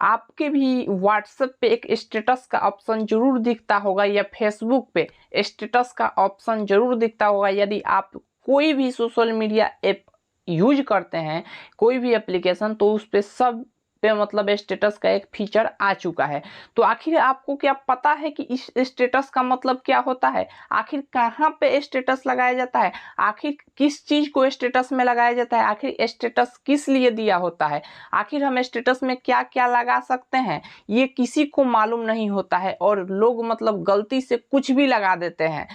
आपके भी व्हाट्सएप पे एक स्टेटस का ऑप्शन जरूर दिखता होगा या फेसबुक पे स्टेटस का ऑप्शन जरूर दिखता होगा। यदि आप कोई भी सोशल मीडिया ऐप यूज करते हैं, कोई भी एप्लीकेशन, तो उस पे सब पे मतलब स्टेटस का एक फीचर आ चुका है। तो आखिर आपको क्या पता है कि इस स्टेटस का मतलब क्या होता है? आखिर कहाँ पे स्टेटस लगाया जाता है? आखिर किस चीज को स्टेटस में लगाया जाता है? आखिर स्टेटस किस लिए दिया होता है? आखिर हम स्टेटस में क्या क्या लगा सकते हैं, ये किसी को मालूम नहीं होता है और लोग मतलब गलती से कुछ भी लगा देते हैं।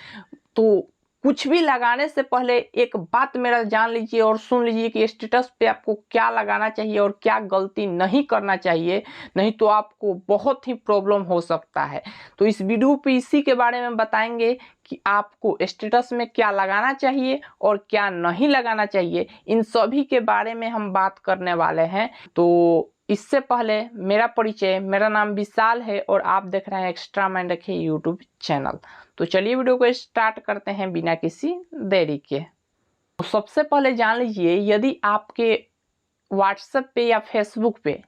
तो कुछ भी लगाने से पहले एक बात मेरा जान लीजिए और सुन लीजिए कि स्टेटस पे आपको क्या लगाना चाहिए और क्या गलती नहीं करना चाहिए, नहीं तो आपको बहुत ही प्रॉब्लम हो सकता है। तो इस वीडियो पे इसी के बारे में बताएंगे कि आपको स्टेटस में क्या लगाना चाहिए और क्या नहीं लगाना चाहिए, इन सभी के बारे में हम बात करने वाले हैं। तो इससे पहले मेरा परिचय, मेरा नाम विशाल है और आप देख रहे हैं एक्स्ट्रा माइंड रखे यूट्यूब चैनल। तो चलिए वीडियो को स्टार्ट करते हैं बिना किसी देरी के। तो सबसे पहले जान लीजिए, यदि आपके व्हाट्सएप पे या फेसबुक पे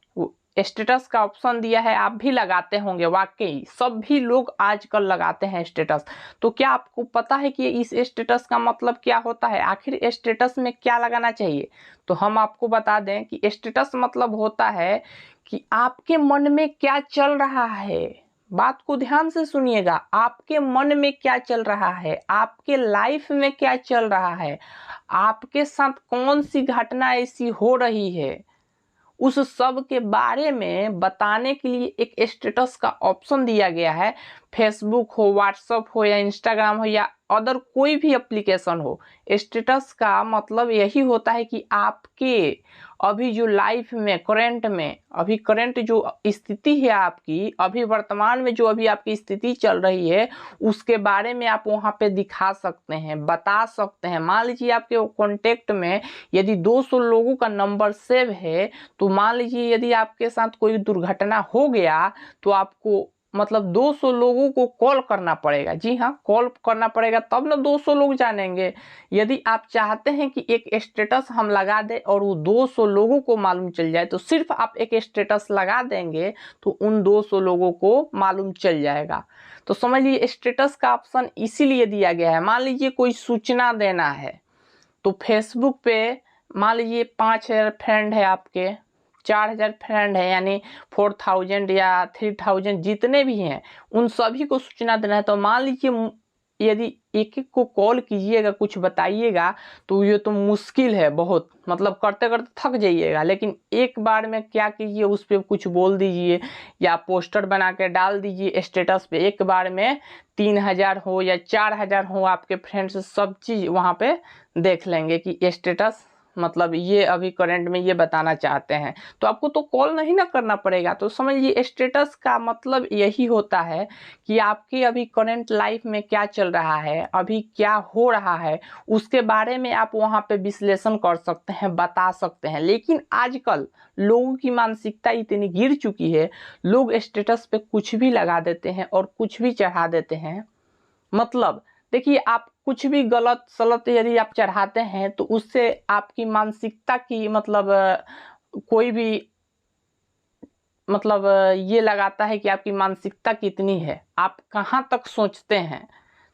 स्टेटस का ऑप्शन दिया है, आप भी लगाते होंगे, वाकई सभी लोग आजकल लगाते हैं स्टेटस। तो क्या आपको पता है कि इस स्टेटस का मतलब क्या होता है? आखिर स्टेटस में क्या लगाना चाहिए? तो हम आपको बता दें कि स्टेटस मतलब होता है कि आपके मन में क्या चल रहा है। बात को ध्यान से सुनिएगा, आपके मन में क्या चल रहा है, आपके लाइफ में क्या चल रहा है, आपके साथ कौन सी घटना ऐसी हो रही है, उस सब के बारे में बताने के लिए एक स्टेटस का ऑप्शन दिया गया है। फेसबुक हो, व्हाट्सएप हो या इंस्टाग्राम हो या अदर कोई भी एप्लीकेशन हो, स्टेटस का मतलब यही होता है कि आपके अभी जो लाइफ में अभी करंट जो स्थिति है आपकी, अभी वर्तमान में जो अभी आपकी स्थिति चल रही है, उसके बारे में आप वहां पे दिखा सकते हैं, बता सकते हैं। मान लीजिए आपके कॉन्टेक्ट में यदि 200 लोगों का नंबर सेव है, तो मान लीजिए यदि आपके साथ कोई दुर्घटना हो गया तो आपको मतलब 200 लोगों को कॉल करना पड़ेगा। जी हाँ, कॉल करना पड़ेगा, तब ना 200 लोग जानेंगे। यदि आप चाहते हैं कि एक स्टेटस हम लगा दें और वो 200 लोगों को मालूम चल जाए, तो सिर्फ आप एक स्टेटस लगा देंगे तो उन 200 लोगों को मालूम चल जाएगा। तो समझ लीजिए स्टेटस का ऑप्शन इसीलिए दिया गया है। मान लीजिए कोई सूचना देना है, तो फेसबुक पे मान लीजिए 5000 फ्रेंड है आपके, 4000 फ्रेंड है, यानी 4000 या 3000 जितने भी हैं उन सभी को सूचना देना है। तो मान लीजिए यदि एक एक को कॉल कीजिएगा, कुछ बताइएगा, तो ये तो मुश्किल है बहुत, मतलब करते करते थक जाइएगा। लेकिन एक बार में क्या कीजिए, उस पर कुछ बोल दीजिए या पोस्टर बना के डाल दीजिए स्टेटस पे। एक बार में 3000 हो या 4000 हो, आपके फ्रेंड्स सब चीज़ वहाँ पे देख लेंगे कि स्टेटस मतलब ये अभी करंट में ये बताना चाहते हैं। तो आपको तो कॉल नहीं ना करना पड़ेगा। तो समझिए स्टेटस का मतलब यही होता है कि आपकी अभी करंट लाइफ में क्या चल रहा है, अभी क्या हो रहा है, उसके बारे में आप वहाँ पे विश्लेषण कर सकते हैं, बता सकते हैं। लेकिन आजकल लोगों की मानसिकता इतनी गिर चुकी है, लोग स्टेटस पे कुछ भी लगा देते हैं और कुछ भी चढ़ा देते हैं। मतलब देखिए, आप कुछ भी गलत सलत यदि आप चढ़ाते हैं तो उससे आपकी मानसिकता की मतलब कोई भी मतलब ये लगाता है कि आपकी मानसिकता कितनी है, आप कहाँ तक सोचते हैं।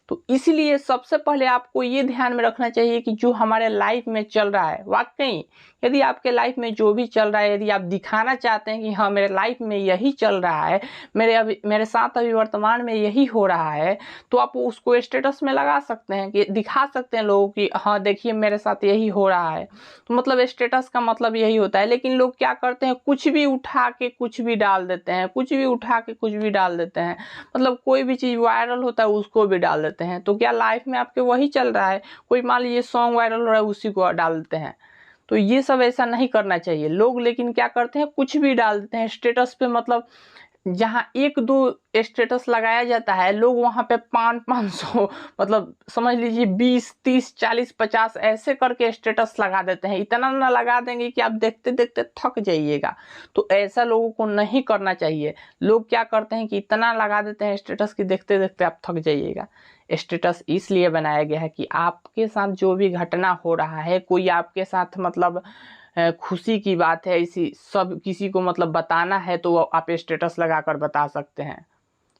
तो इसलिए सबसे पहले आपको ये ध्यान में रखना चाहिए कि जो हमारे लाइफ में चल रहा है, वाकई यदि आपके लाइफ में जो भी चल रहा है, यदि आप दिखाना चाहते हैं कि हाँ मेरे लाइफ में यही चल रहा है, मेरे साथ अभी वर्तमान में यही हो रहा है, तो आप उसको स्टेटस में लगा सकते हैं, कि दिखा सकते हैं लोगों की हाँ देखिए मेरे साथ यही हो रहा है। तो मतलब स्टेटस का मतलब यही होता है। लेकिन लोग क्या करते हैं, कुछ भी उठा के कुछ भी डाल देते हैं, कुछ भी उठा के कुछ भी डाल देते हैं। मतलब कोई भी चीज़ वायरल होता है उसको भी डाल देते हैं। तो क्या लाइफ में आपके वही चल रहा है? कोई मान लीजिए सॉन्ग वायरल हो रहा है, उसी को डाल देते हैं। तो ये सब ऐसा नहीं करना चाहिए लोग। लेकिन क्या करते हैं, कुछ भी डाल देते हैं स्टेटस पे। मतलब जहाँ 1-2 स्टेटस लगाया जाता है, लोग वहाँ पे 500 मतलब समझ लीजिए 20, 30, 40, 50 ऐसे करके स्टेटस लगा देते हैं। इतना ना लगा देंगे कि आप देखते देखते थक जाइएगा। तो ऐसा लोगों को नहीं करना चाहिए। लोग क्या करते हैं कि इतना लगा देते हैं स्टेटस कि देखते देखते आप थक जाइएगा। स्टेटस इसलिए बनाया गया है कि आपके साथ जो भी घटना हो रहा है, कोई आपके साथ मतलब खुशी की बात है, इसी सब किसी को मतलब बताना है तो आप स्टेटस लगाकर बता सकते हैं।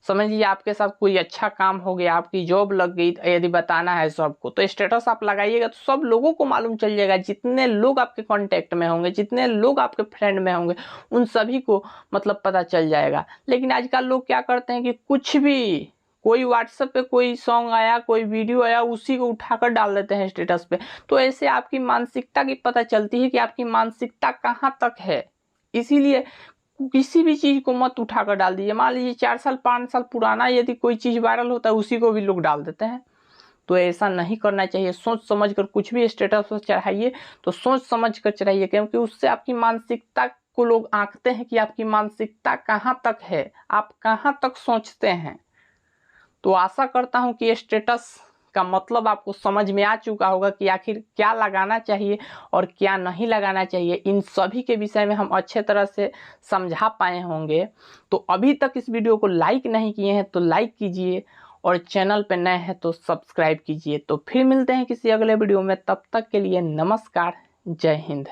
समझिए आपके साथ कोई अच्छा काम हो गया, आपकी जॉब लग गई, यदि बताना है सबको तो स्टेटस आप लगाइएगा तो सब लोगों को मालूम चल जाएगा। जितने लोग आपके कांटेक्ट में होंगे, जितने लोग आपके फ्रेंड में होंगे, उन सभी को मतलब पता चल जाएगा। लेकिन आजकल लोग क्या करते हैं कि कुछ भी, कोई व्हाट्सएप पे कोई सॉन्ग आया, कोई वीडियो आया, उसी को उठाकर डाल देते हैं स्टेटस पे। तो ऐसे आपकी मानसिकता की पता चलती है कि आपकी मानसिकता कहाँ तक है। इसीलिए किसी भी चीज को मत उठाकर डाल दीजिए। मान लीजिए 4 साल 5 साल पुराना यदि कोई चीज वायरल होता है, उसी को भी लोग डाल देते हैं। तो ऐसा नहीं करना चाहिए। सोच समझ कर कुछ भी स्टेटस पर चढ़ाइए तो सोच समझ कर चढ़ाइए, क्योंकि उससे आपकी मानसिकता को लोग आंकते हैं कि आपकी मानसिकता कहाँ तक है, आप कहाँ तक सोचते हैं। तो आशा करता हूँ कि स्टेटस का मतलब आपको समझ में आ चुका होगा कि आखिर क्या लगाना चाहिए और क्या नहीं लगाना चाहिए। इन सभी के विषय में हम अच्छे तरह से समझा पाए होंगे। तो अभी तक इस वीडियो को लाइक नहीं किए हैं तो लाइक कीजिए, और चैनल पर नए हैं तो सब्सक्राइब कीजिए। तो फिर मिलते हैं किसी अगले वीडियो में, तब तक के लिए नमस्कार, जय हिंद।